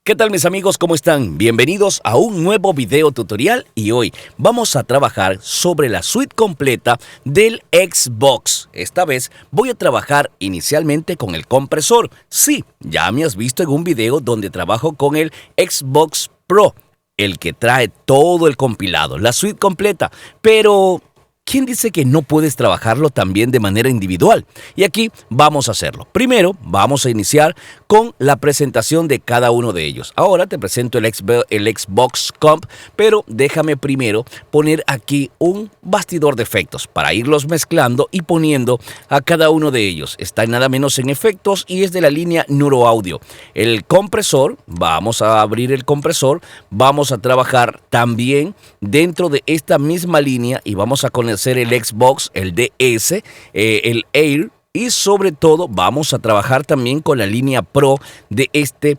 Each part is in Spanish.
¿Qué tal mis amigos? ¿Cómo están? Bienvenidos a un nuevo video tutorial y hoy vamos a trabajar sobre la suite completa del Xbox. Esta vez voy a trabajar inicialmente con el compresor. Sí, ya me has visto en un video donde trabajo con el Xbox Pro, el que trae todo el compilado, la suite completa, pero ¿quién dice que no puedes trabajarlo también de manera individual? Y aquí vamos a hacerlo. Primero, vamos a iniciar con la presentación de cada uno de ellos. Ahora te presento el Xbox Comp, pero déjame primero poner aquí un bastidor de efectos para irlos mezclando y poniendo a cada uno de ellos. Está nada menos en efectos y es de la línea Neuro Audio. El compresor, vamos a abrir el compresor, vamos a trabajar también dentro de esta misma línea y vamos a conocer el Xbox, el DS, el Air y sobre todo vamos a trabajar también con la línea Pro de este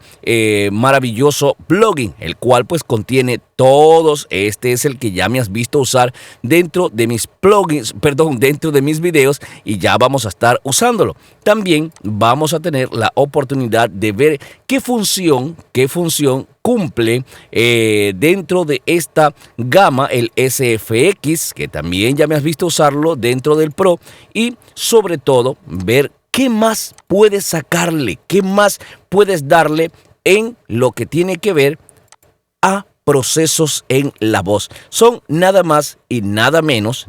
maravilloso plugin, el cual pues contiene todos. Este es el que ya me has visto usar dentro de mis plugins, dentro de mis videos y ya vamos a estar usándolo. También vamos a tener la oportunidad de ver qué función cumple dentro de esta gama el SFX, que también ya me has visto usarlo dentro del Pro, y sobre todo ver qué más puedes sacarle, qué más puedes darle en lo que tiene que ver a procesos en la voz. Son nada más y nada menos,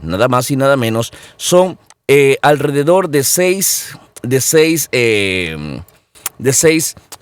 son alrededor de seis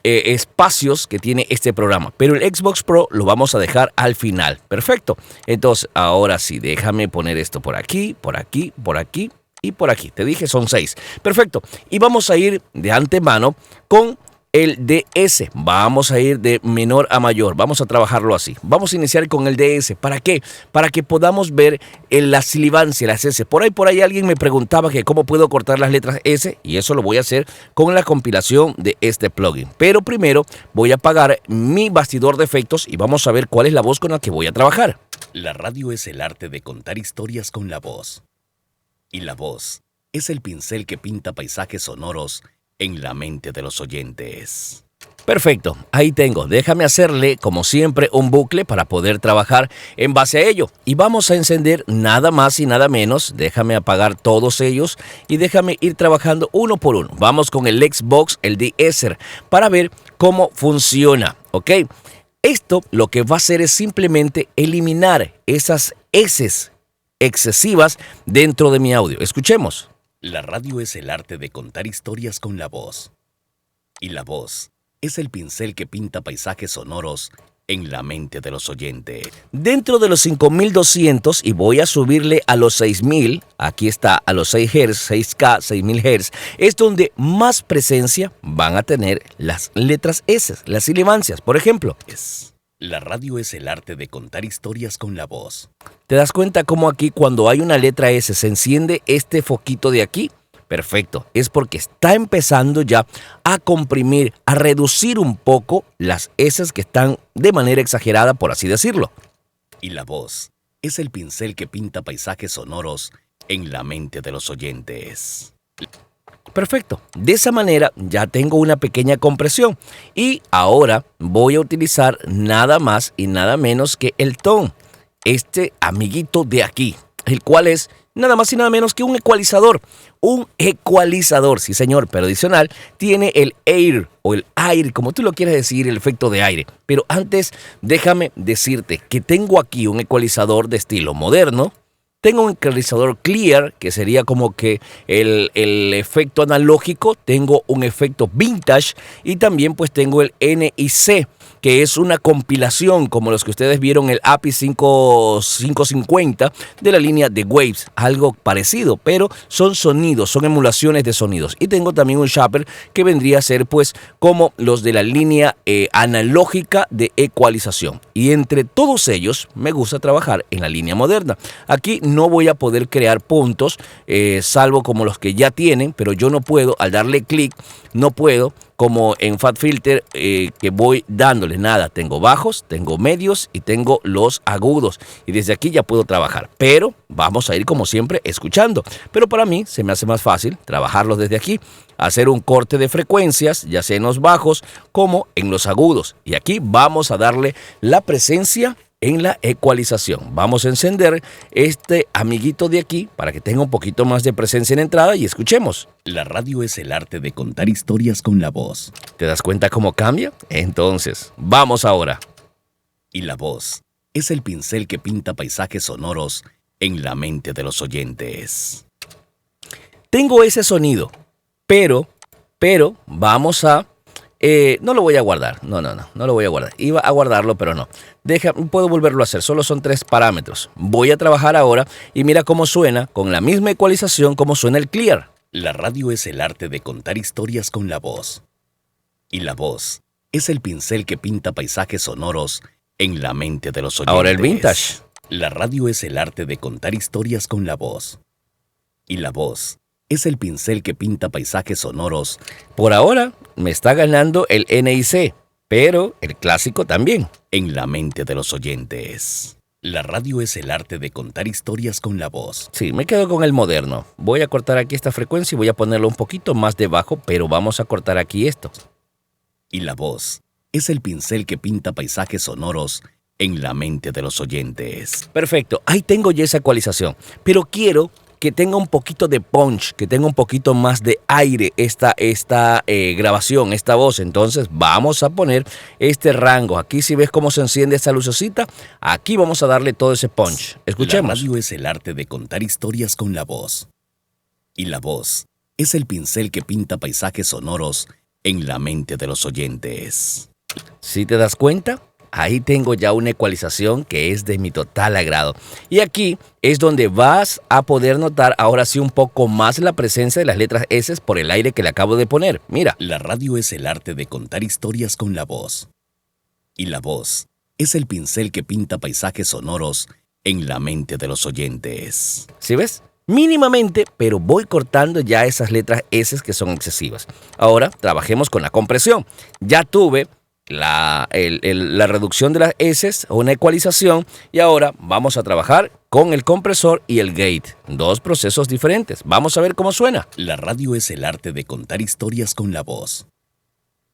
espacios que tiene este programa, pero el Xbox Pro lo vamos a dejar al final. Perfecto. Entonces, ahora sí, déjame poner esto por aquí, por aquí, por aquí y por aquí. Te dije, son 6. Perfecto. Y vamos a ir de antemano con el DS. Vamos a ir de menor a mayor. Vamos a trabajarlo así. Vamos a iniciar con el DS. ¿Para qué? Para que podamos ver la silabancia, las S. Por ahí alguien me preguntaba que cómo puedo cortar las letras S, y eso lo voy a hacer con la compilación de este plugin. Pero primero voy a apagar mi bastidor de efectos y vamos a ver cuál es la voz con la que voy a trabajar. La radio es el arte de contar historias con la voz. Y la voz es el pincel que pinta paisajes sonoros en la mente de los oyentes. Perfecto, ahí tengo. Déjame hacerle, como siempre, un bucle para poder trabajar en base a ello. Y vamos a encender nada más y nada menos. Déjame apagar todos ellos y déjame ir trabajando uno por uno. Vamos con el Xbox, el DS, para ver cómo funciona, ¿ok? Esto lo que va a hacer es simplemente eliminar esas S excesivas dentro de mi audio. Escuchemos. La radio es el arte de contar historias con la voz. Y la voz es el pincel que pinta paisajes sonoros en la mente de los oyentes. Dentro de los 5200, y voy a subirle a los 6000, aquí está, a los 6 Hz, 6K, 6000 Hz, es donde más presencia van a tener las letras S, las silabancias, por ejemplo. La radio es el arte de contar historias con la voz. ¿Te das cuenta cómo aquí cuando hay una letra S se enciende este foquito de aquí? Perfecto, es porque está empezando ya a comprimir, a reducir un poco las S que están de manera exagerada, por así decirlo. Y la voz es el pincel que pinta paisajes sonoros en la mente de los oyentes. Perfecto, de esa manera ya tengo una pequeña compresión y ahora voy a utilizar nada más y nada menos que el tone, este amiguito de aquí, el cual es nada más y nada menos que un ecualizador. Un ecualizador, sí señor, pero adicional tiene el air o el aire, como tú lo quieres decir, el efecto de aire. Pero antes déjame decirte que tengo aquí un ecualizador de estilo moderno. Tengo un ecualizador clear, que sería como que el efecto analógico. Tengo un efecto vintage y también pues tengo el NIC, que es una compilación como los que ustedes vieron, el API 550 de la línea de Waves, algo parecido, pero son sonidos, son emulaciones de sonidos. Y tengo también un sharper que vendría a ser pues como los de la línea analógica de ecualización. Y entre todos ellos me gusta trabajar en la línea moderna. Aquí no voy a poder crear puntos, salvo como los que ya tienen, pero yo no puedo, al darle clic, no puedo como en Fat Filter, que voy dándoles nada. Tengo bajos, tengo medios y tengo los agudos. Y desde aquí ya puedo trabajar. Pero vamos a ir como siempre escuchando. Pero para mí se me hace más fácil trabajarlos desde aquí. Hacer un corte de frecuencias, ya sea en los bajos como en los agudos. Y aquí vamos a darle la presencia en la ecualización. Vamos a encender este amiguito de aquí para que tenga un poquito más de presencia en entrada y escuchemos. La radio es el arte de contar historias con la voz. ¿Te das cuenta cómo cambia? Entonces, vamos ahora. Y la voz es el pincel que pinta paisajes sonoros en la mente de los oyentes. Tengo ese sonido, pero vamos a... no lo voy a guardar, no lo voy a guardar. Iba a guardarlo, pero no. Puedo volverlo a hacer, solo son 3 parámetros. Voy a trabajar ahora y mira cómo suena con la misma ecualización como suena el clear. La radio es el arte de contar historias con la voz. Y la voz es el pincel que pinta paisajes sonoros en la mente de los oyentes. Ahora el vintage. La radio es el arte de contar historias con la voz. Y la voz es el pincel que pinta paisajes sonoros. Por ahora me está ganando el NIC, pero el clásico también. En la mente de los oyentes. La radio es el arte de contar historias con la voz. Sí, me quedo con el moderno. Voy a cortar aquí esta frecuencia y voy a ponerlo un poquito más debajo, pero vamos a cortar aquí esto. Y la voz es el pincel que pinta paisajes sonoros en la mente de los oyentes. Perfecto, ahí tengo ya esa ecualización, pero quiero que tenga un poquito de punch, que tenga un poquito más de aire esta grabación, esta voz. Entonces vamos a poner este rango. Aquí si ves cómo se enciende esta lucecita, aquí vamos a darle todo ese punch. Escuchemos. La radio es el arte de contar historias con la voz. Y la voz es el pincel que pinta paisajes sonoros en la mente de los oyentes. ¿Sí te das cuenta? Ahí tengo ya una ecualización que es de mi total agrado. Y aquí es donde vas a poder notar ahora sí un poco más la presencia de las letras S por el aire que le acabo de poner. Mira. La radio es el arte de contar historias con la voz. Y la voz es el pincel que pinta paisajes sonoros en la mente de los oyentes. ¿Sí ves? Mínimamente, pero voy cortando ya esas letras S que son excesivas. Ahora trabajemos con la compresión. Ya tuve la reducción de las S, una ecualización, y ahora vamos a trabajar con el compresor y el gate. 2 procesos diferentes. Vamos a ver cómo suena. La radio es el arte de contar historias con la voz.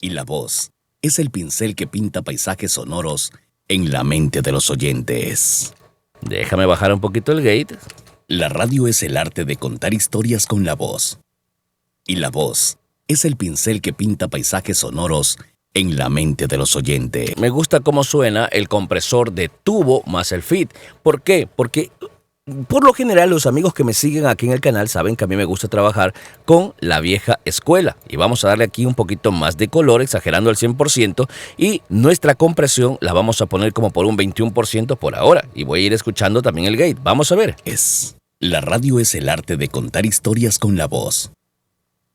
Y la voz es el pincel que pinta paisajes sonoros en la mente de los oyentes. Déjame bajar un poquito el gate. La radio es el arte de contar historias con la voz. Y la voz es el pincel que pinta paisajes sonoros en la mente de los oyentes. Me gusta cómo suena el compresor de tubo más el feed. ¿Por qué? Porque por lo general los amigos que me siguen aquí en el canal saben que a mí me gusta trabajar con la vieja escuela. Y vamos a darle aquí un poquito más de color, exagerando al 100%. Y nuestra compresión la vamos a poner como por un 21% por ahora. Y voy a ir escuchando también el gate. Vamos a ver. La radio es el arte de contar historias con la voz.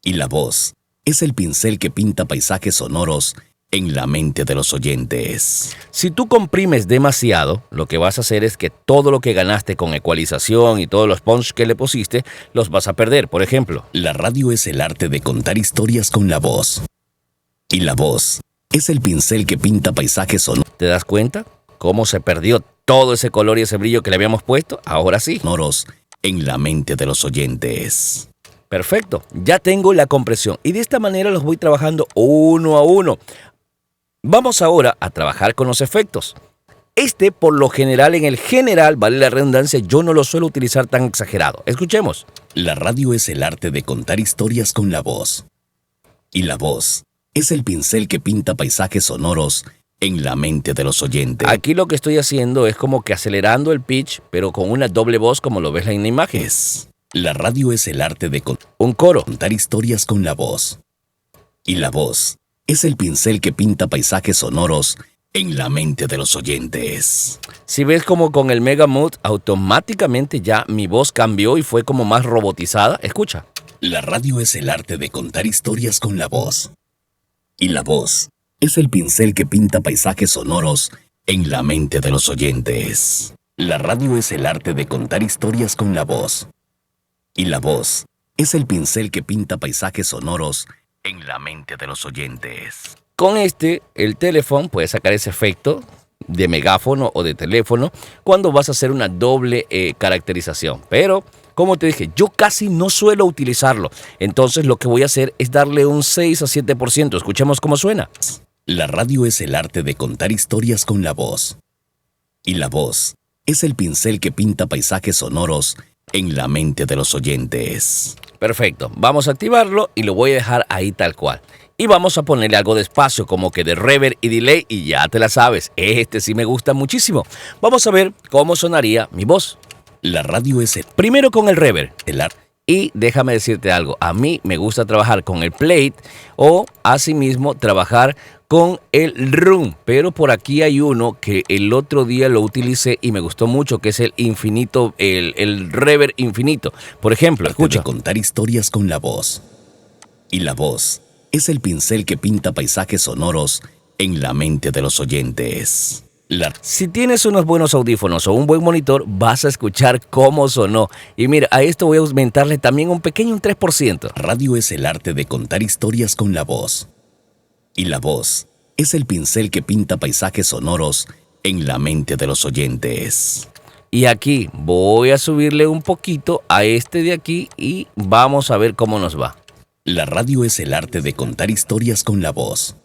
Y la voz es el pincel que pinta paisajes sonoros en la mente de los oyentes. Si tú comprimes demasiado, lo que vas a hacer es que todo lo que ganaste con ecualización y todos los punch que le pusiste, los vas a perder. Por ejemplo, la radio es el arte de contar historias con la voz. Y la voz es el pincel que pinta paisajes sonoros. ¿Te das cuenta cómo se perdió todo ese color y ese brillo que le habíamos puesto? Ahora sí. Sonoros en la mente de los oyentes. Perfecto, ya tengo la compresión y de esta manera los voy trabajando uno a uno. Vamos ahora a trabajar con los efectos. Por lo general, en el general, vale la redundancia, yo no lo suelo utilizar tan exagerado. Escuchemos. La radio es el arte de contar historias con la voz. Y la voz es el pincel que pinta paisajes sonoros en la mente de los oyentes. Aquí lo que estoy haciendo es como que acelerando el pitch, pero con una doble voz como lo ves en la imagen. La radio es el arte de un coro. Contar historias con la voz. Y la voz es el pincel que pinta paisajes sonoros en la mente de los oyentes. Si ves como con el Mega Mood, automáticamente ya mi voz cambió y fue como más robotizada. Escucha. La radio es el arte de contar historias con la voz. Y la voz es el pincel que pinta paisajes sonoros en la mente de los oyentes. La radio es el arte de contar historias con la voz. Y la voz es el pincel que pinta paisajes sonoros en la mente de los oyentes. Con el teléfono puede sacar ese efecto de megáfono o de teléfono cuando vas a hacer una doble caracterización. Pero, como te dije, yo casi no suelo utilizarlo. Entonces lo que voy a hacer es darle un 6 a 7%. Escuchemos cómo suena. La radio es el arte de contar historias con la voz. Y la voz es el pincel que pinta paisajes sonoros en la mente de los oyentes. Perfecto, vamos a activarlo y lo voy a dejar ahí tal cual. Y vamos a ponerle algo de espacio, como que de reverb y delay, y ya te la sabes, este sí me gusta muchísimo. Vamos a ver cómo sonaría mi voz. La radio es Primero con el reverb. el arte. Y déjame decirte algo, a mí me gusta trabajar con el plate o asimismo trabajar con el room, pero por aquí hay uno que el otro día lo utilicé y me gustó mucho, que es el infinito, el reverb infinito. Por ejemplo, escucha. De contar historias con la voz. Y la voz es el pincel que pinta paisajes sonoros en la mente de los oyentes. Si tienes unos buenos audífonos o un buen monitor, vas a escuchar cómo sonó. Y mira, a esto voy a aumentarle también un 3%. Radio es el arte de contar historias con la voz. Y la voz es el pincel que pinta paisajes sonoros en la mente de los oyentes. Y aquí voy a subirle un poquito a este de aquí y vamos a ver cómo nos va. La radio es el arte de contar historias con la voz.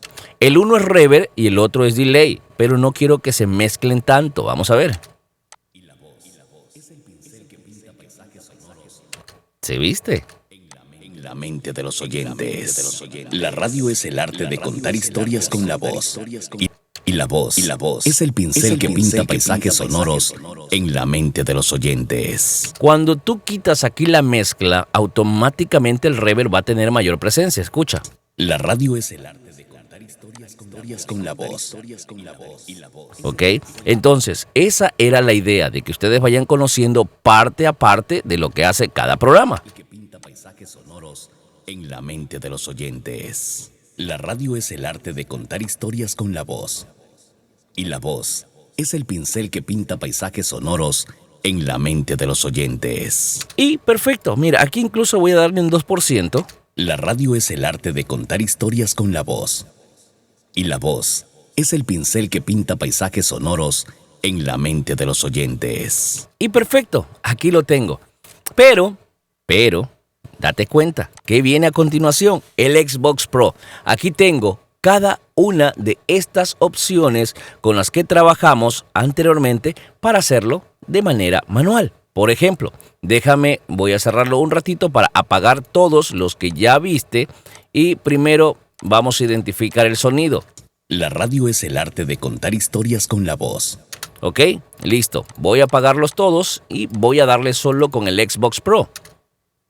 El uno es reverb y el otro es delay, pero no quiero que se mezclen tanto. Vamos a ver. Y la voz es el pincel que pinta paisajes sonoros ¿Sí viste? en la mente de los oyentes. La radio es el arte de contar historias con la voz. Y la voz es el pincel que pinta paisajes sonoros en la mente de los oyentes. Cuando tú quitas aquí la mezcla, automáticamente el reverb va a tener mayor presencia. Escucha. La radio es el arte de contar historias con la voz. ¿Ok? Entonces, esa era la idea, de que ustedes vayan conociendo parte a parte de lo que hace cada programa. Que pinta paisajes sonoros en la mente de los oyentes. La radio es el arte de contar historias con la voz. Y la voz es el pincel que pinta paisajes sonoros en la mente de los oyentes. Y perfecto, mira, aquí incluso voy a darle un 2%. La radio es el arte de contar historias con la voz. Y la voz es el pincel que pinta paisajes sonoros en la mente de los oyentes. Y perfecto, aquí lo tengo. Pero, date cuenta, ¿qué viene a continuación? El Xbox Pro. Aquí tengo cada una de estas opciones con las que trabajamos anteriormente para hacerlo de manera manual. Por ejemplo, voy a cerrarlo un ratito para apagar todos los que ya viste y primero vamos a identificar el sonido. La radio es el arte de contar historias con la voz. Ok, listo. Voy a apagarlos todos y voy a darle solo con el Xbox Pro.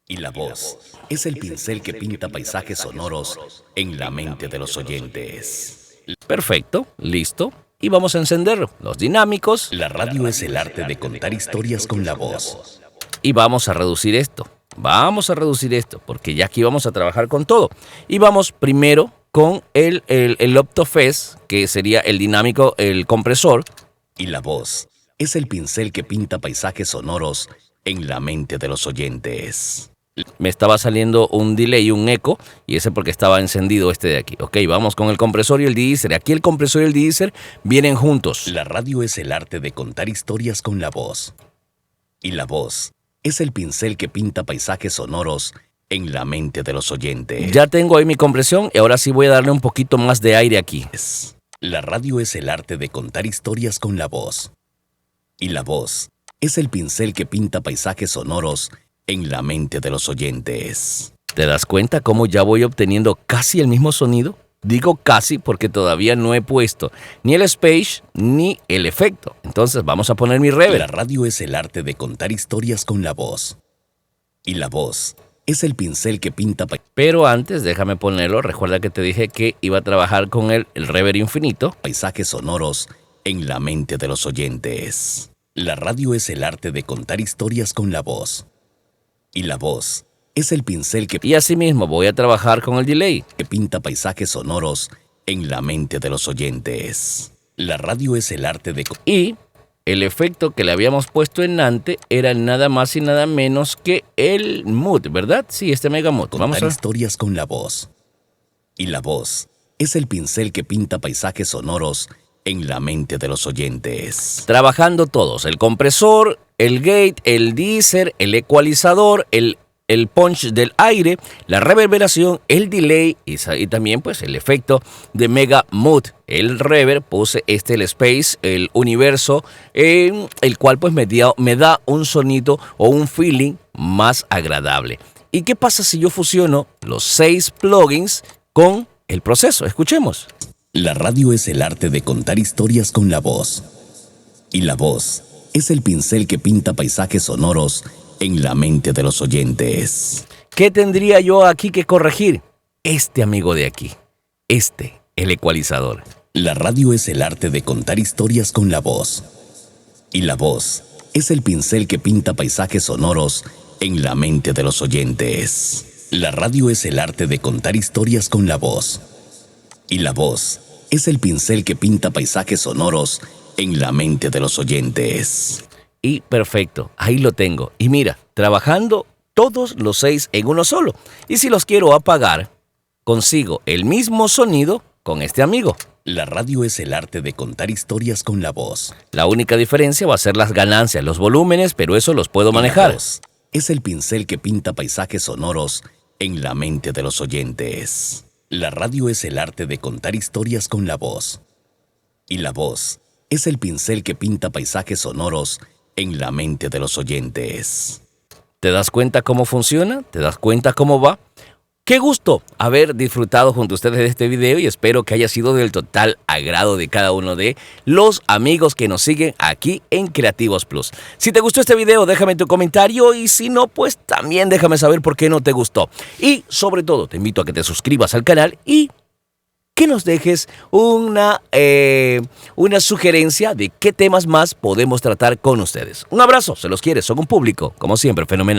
Y la voz es el pincel que pinta paisajes sonoros en la mente de los oyentes. Perfecto, listo. Y vamos a encender los dinámicos. La radio es el arte de contar historias con la voz. Y vamos a reducir esto. Vamos a reducir esto, porque ya aquí vamos a trabajar con todo. Y vamos primero con el Optofez, que sería el dinámico, el compresor. Y la voz es el pincel que pinta paisajes sonoros en la mente de los oyentes. Me estaba saliendo un delay y un eco, y ese porque estaba encendido este de aquí. Ok, vamos con el compresor y el deesser. Aquí el compresor y el deesser vienen juntos. La radio es el arte de contar historias con la voz. Y la voz es el pincel que pinta paisajes sonoros en la mente de los oyentes. Ya tengo ahí mi compresión y ahora sí voy a darle un poquito más de aire aquí. La radio es el arte de contar historias con la voz. Y la voz es el pincel que pinta paisajes sonoros en la mente de los oyentes. ¿Te das cuenta cómo ya voy obteniendo casi el mismo sonido? Digo casi porque todavía no he puesto ni el space ni el efecto. Entonces vamos a poner mi reverb. La radio es el arte de contar historias con la voz. Y la voz es el pincel que pinta Pero antes déjame ponerlo. Recuerda que te dije que iba a trabajar con el reverb infinito. Paisajes sonoros en la mente de los oyentes. La radio es el arte de contar historias con la voz. Y la voz es el pincel que... Y asimismo voy a trabajar con el delay. Que pinta paisajes sonoros en la mente de los oyentes. La radio es el arte de... Y el efecto que le habíamos puesto en ante era nada más y nada menos que el mood, ¿verdad? Sí, este mega mood. Contar historias con la voz. Y la voz es el pincel que pinta paisajes sonoros en la mente de los oyentes. Trabajando todos, el compresor, el gate, el deesser, el ecualizador, el punch del aire, la reverberación, el delay y también pues el efecto de Mega Mood. El reverb puse el space, el universo, el cual pues me da un sonido o un feeling más agradable. ¿Y qué pasa si yo fusiono los 6 plugins con el proceso? Escuchemos. La radio es el arte de contar historias con la voz. Y la voz es el pincel que pinta paisajes sonoros en la mente de los oyentes. ¿Qué tendría yo aquí que corregir? Este amigo de aquí. El ecualizador. La radio es el arte de contar historias con la voz. Y la voz es el pincel que pinta paisajes sonoros en la mente de los oyentes. La radio es el arte de contar historias con la voz. Y la voz es el pincel que pinta paisajes sonoros en la mente de los oyentes. Y perfecto, ahí lo tengo. Y mira, trabajando todos los 6 en uno solo. Y si los quiero apagar, consigo el mismo sonido con este amigo. La radio es el arte de contar historias con la voz. La única diferencia va a ser las ganancias, los volúmenes, pero eso los puedo manejar. La voz es el pincel que pinta paisajes sonoros en la mente de los oyentes. La radio es el arte de contar historias con la voz. Y la voz es el pincel que pinta paisajes sonoros en la mente de los oyentes. ¿Te das cuenta cómo funciona? ¿Te das cuenta cómo va? Qué gusto haber disfrutado junto a ustedes de este video y espero que haya sido del total agrado de cada uno de los amigos que nos siguen aquí en Creativos Plus. Si te gustó este video, déjame tu comentario y si no, pues también déjame saber por qué no te gustó. Y sobre todo, te invito a que te suscribas al canal y que nos dejes una sugerencia de qué temas más podemos tratar con ustedes. Un abrazo, se los quiere, son un público, como siempre, fenomenal.